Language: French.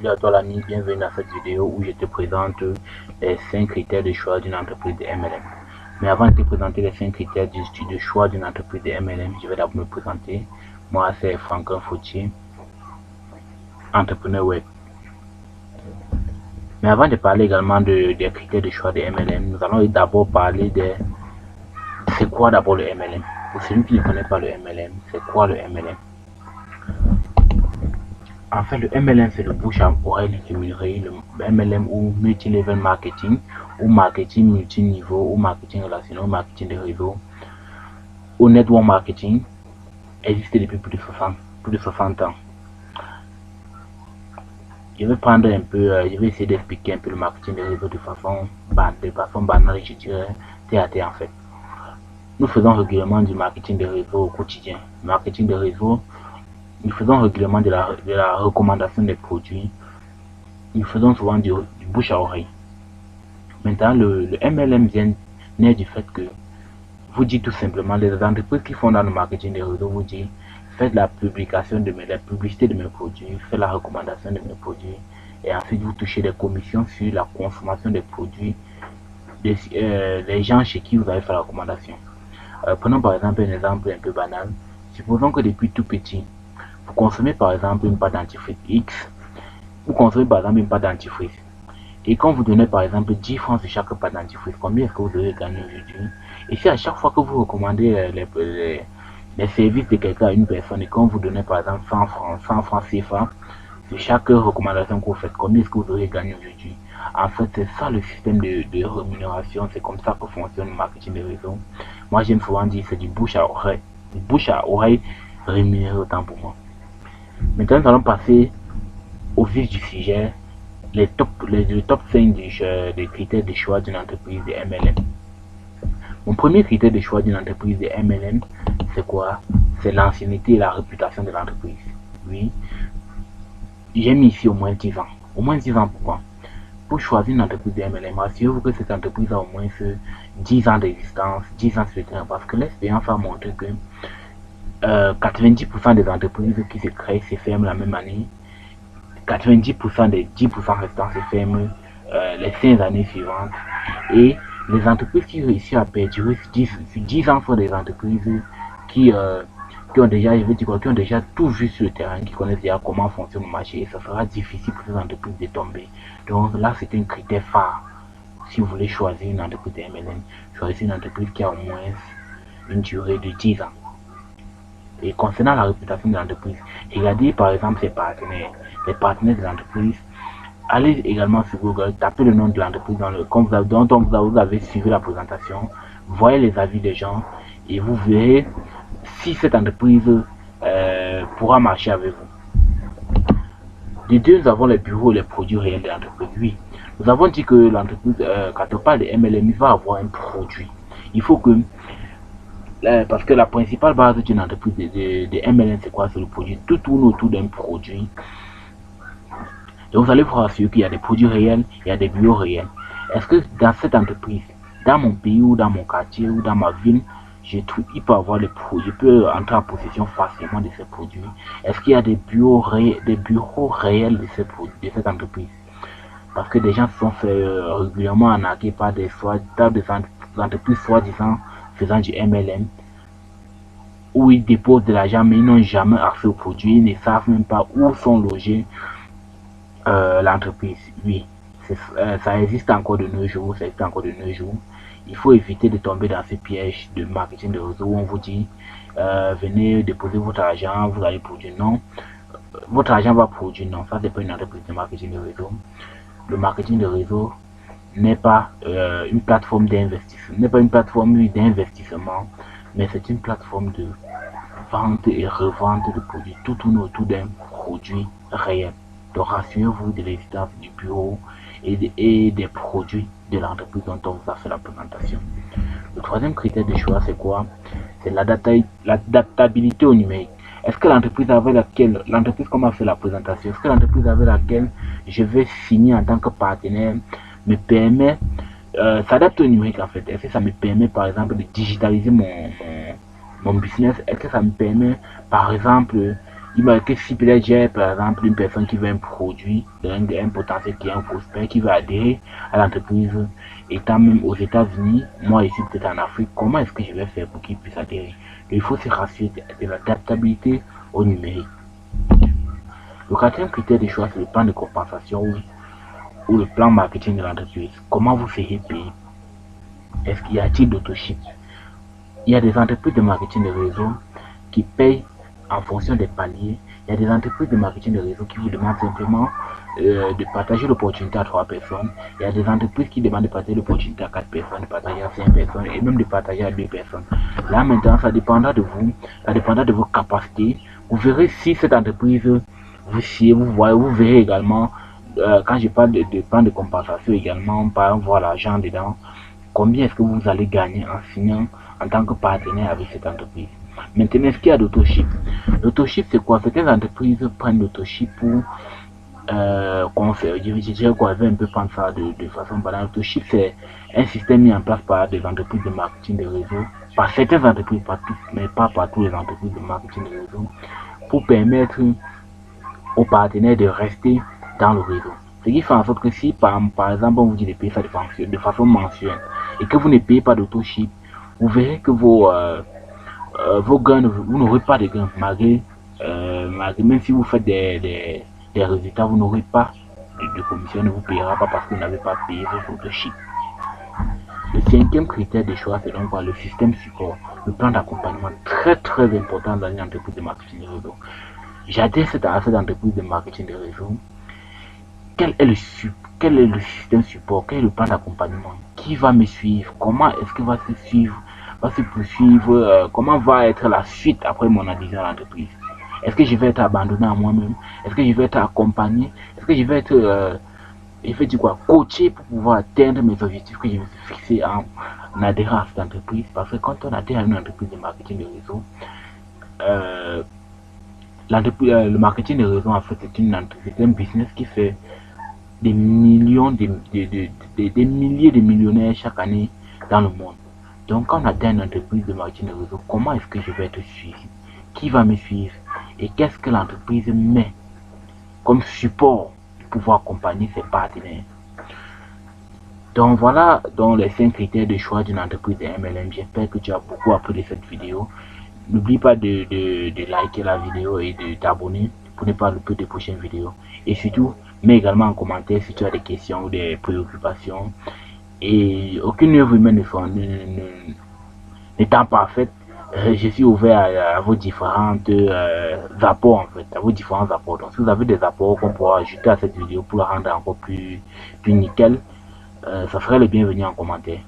Salut à toi l'ami, bienvenue à cette vidéo où je te présente les 5 critères de choix d'une entreprise de MLM. Mais avant de te présenter les 5 critères de choix d'une entreprise de MLM, je vais d'abord me présenter. Moi c'est Franklin Fautier, entrepreneur web. Mais avant de parler également des critères de choix de MLM, nous allons d'abord parler de c'est quoi d'abord le MLM. Pour celui qui ne connaît pas le MLM, c'est quoi le MLM? En fait, le MLM, c'est le bouche à oreille rémunéré, le MLM ou multi-level marketing, ou marketing multiniveau, ou marketing relationnel, ou marketing de réseau, ou network marketing, existe depuis plus de 60 ans. Je vais prendre un peu, je vais essayer d'expliquer un peu le marketing de réseau de façon banale, je dirais, terre à terre en fait. Nous faisons régulièrement du marketing de réseau au quotidien. Marketing de réseau, nous faisons régulièrement de la recommandation des produits. Nous faisons souvent du bouche à oreille. Maintenant, le MLM naît du fait que vous dites tout simplement, les entreprises qui font dans le marketing des réseaux vous disent, faites la publication la publicité de mes produits, faites la recommandation de mes produits, et ensuite vous touchez des commissions sur la consommation des produits des gens chez qui vous avez fait la recommandation. Prenons par exemple un exemple un peu banal. Supposons que depuis tout petit, vous consommez par exemple une pâte dentifrice X, vous consommez par exemple une pâte dentifrice. Et quand vous donnez par exemple 10 francs sur chaque pâte dentifrice, combien est-ce que vous devez gagner aujourd'hui? Et si à chaque fois que vous recommandez les services de quelqu'un à une personne et quand vous donnez par exemple 100 francs CFA sur chaque recommandation que vous faites, combien est-ce que vous devez gagner aujourd'hui? En fait, c'est ça le système de rémunération, c'est comme ça que fonctionne le marketing de réseau. Moi, j'aime souvent dire c'est du bouche à oreille rémunéré autant pour moi. Maintenant, nous allons passer au vif du sujet. Le top 5 des critères de choix d'une entreprise de MLM. Mon premier critère de choix d'une entreprise de MLM, c'est quoi? C'est l'ancienneté et la réputation de l'entreprise. Oui, j'ai mis ici au moins 10 ans. Au moins 10 ans, pourquoi? Pour choisir une entreprise de MLM, assurez-vous que cette entreprise a au moins 10 ans d'existence, 10 ans sur le terrain, parce que l'expérience a montré que 90% des entreprises qui se créent se ferment la même année. 90% des 10% restants se ferment les 5 années suivantes. Et les entreprises qui réussissent à perdurer sur 10 ans sont des entreprises qui ont déjà, qui ont déjà tout vu sur le terrain, qui connaissent déjà comment fonctionne le marché. Et ça sera difficile pour ces entreprises de tomber. Donc là, c'est un critère phare. Si vous voulez choisir une entreprise de MLM, choisissez une entreprise qui a au moins une durée de 10 ans. Et concernant la réputation de l'entreprise, regardez par exemple ses partenaires, les partenaires de l'entreprise. Allez également sur Google, tapez le nom de l'entreprise dont vous avez suivi la présentation, voyez les avis des gens et vous verrez si cette entreprise pourra marcher avec vous. De deux, nous avons les bureaux et les produits réels de l'entreprise. Oui, nous avons dit que l'entreprise, quand on parle de MLM, il va avoir un produit. Il faut que parce que la principale base d'une entreprise de MLM, c'est quoi? C'est le produit. Tout tourne autour d'un produit. Donc vous allez vous rassurer qu'il y a des produits réels, il y a des bureaux réels. Est-ce que dans cette entreprise, dans mon pays ou dans mon quartier ou dans ma ville, il peut avoir les produits, je peux entrer en possession facilement de ces produits? Est-ce qu'il y a des bureaux réels de cette entreprise? Parce que des gens se sont fait régulièrement arnaquer par des entreprises soi-disant faisant du MLM, où ils déposent de l'argent mais ils n'ont jamais accès aux produits, ils ne savent même pas où sont logés l'entreprise. Oui, ça existe encore de nos jours, Il faut éviter de tomber dans ces pièges de marketing de réseau où on vous dit venez déposer votre argent, vous allez produire. Non, votre argent va produire. Non, ça c'est pas une entreprise de marketing de réseau. Le marketing de réseau n'est pas une plateforme d'investissement, mais c'est une plateforme de vente et revente de produits. Tout tourne autour d'un produit réel. Donc rassurez-vous de l'existence du bureau et des produits de l'entreprise dont on vous a fait la présentation. Le troisième critère de choix, c'est quoi? C'est l'adaptabilité au numérique. Est-ce que l'entreprise comme a fait la présentation, est-ce que l'entreprise avec laquelle je vais signer en tant que partenaire me permet, s'adapte au numérique en fait? Est-ce que ça me permet par exemple de digitaliser mon business? Est-ce que ça me permet par exemple Dis-moi que si peut-être j'ai par exemple une personne qui veut un produit, un potentiel client, un prospect qui veut adhérer à l'entreprise, étant même aux États-Unis, moi ici peut-être en Afrique, comment est-ce que je vais faire pour qu'il puisse adhérer? Il faut se rassurer de l'adaptabilité au numérique. Le quatrième critère de choix, c'est le plan de compensation ou le plan marketing de l'entreprise. Comment vous serez payé? Est-ce qu'il y a-t-il d'autoship? Il y a des entreprises de marketing de réseau qui payent en fonction des paliers. Il y a des entreprises de marketing de réseau qui vous demandent simplement de partager l'opportunité à 3 personnes. Il y a des entreprises qui demandent de partager l'opportunité à 4 personnes, de partager à 5 personnes et même de partager à 2 personnes. Là maintenant, ça dépendra de vous, ça dépendra de vos capacités. Vous verrez si cette entreprise vous sied, vous verrez également, quand je parle de plan de compensation également, par exemple, voir l'argent dedans, combien est-ce que vous allez gagner en signant en tant que partenaire avec cette entreprise. Maintenant, est-ce qu'il y a l'autoship? L'autoship, c'est quoi? Certaines entreprises prennent l'autoship pour je dirais qu'on avait un peu prendre ça de façon banale. L'autoship, c'est un système mis en place par des entreprises de marketing de réseau, par certaines entreprises, pas toutes, mais pas par toutes les entreprises de marketing de réseau, pour permettre aux partenaires de rester dans le réseau. Ce qui fait en sorte que si par exemple on vous dit de payer ça de façon mensuelle et que vous ne payez pas d'autoship, vous verrez que vos gains, vous n'aurez pas de gains malgré, même si vous faites des résultats, vous n'aurez pas de commission, ne vous payera pas parce que vous n'avez pas payé votre autoship. Le cinquième critère de choix, c'est donc le système support, le plan d'accompagnement, très très important dans une entreprise de marketing de réseau. J'adhère à cette entreprise de marketing de réseau. Quel est le système support? Quel est le plan d'accompagnement? Qui va me suivre? Comment est-ce qu'il va se suivre? Va se poursuivre? Comment va être la suite après mon adhésion à l'entreprise? Est-ce que je vais être abandonné à moi-même? Est-ce que je vais être accompagné? Est-ce que je vais être coaché pour pouvoir atteindre mes objectifs que je me suis fixés en adhérant à cette entreprise? Parce que quand on adhère à une entreprise de marketing de réseau, le marketing de réseau, en fait, c'est un business qui fait des millions, des milliers de millionnaires chaque année dans le monde. Donc, quand on atteint une entreprise de marketing de réseau, comment est-ce que je vais être suivi? Qui va me suivre? Et qu'est-ce que l'entreprise met comme support pour pouvoir accompagner ses partenaires? Donc, voilà donc les 5 critères de choix d'une entreprise de MLM. J'espère que tu as beaucoup appris de cette vidéo. N'oublie pas de liker la vidéo et de t'abonner pour ne pas louper de prochaines vidéos. Et surtout, mets également en commentaire si tu as des questions ou des préoccupations. Et aucune œuvre humaine n'étant parfaite, je suis ouvert à vos différentes apports en fait, à vos différents apports. Donc si vous avez des apports qu'on pourra ajouter à cette vidéo pour la rendre encore plus nickel, ça serait le bienvenu en commentaire.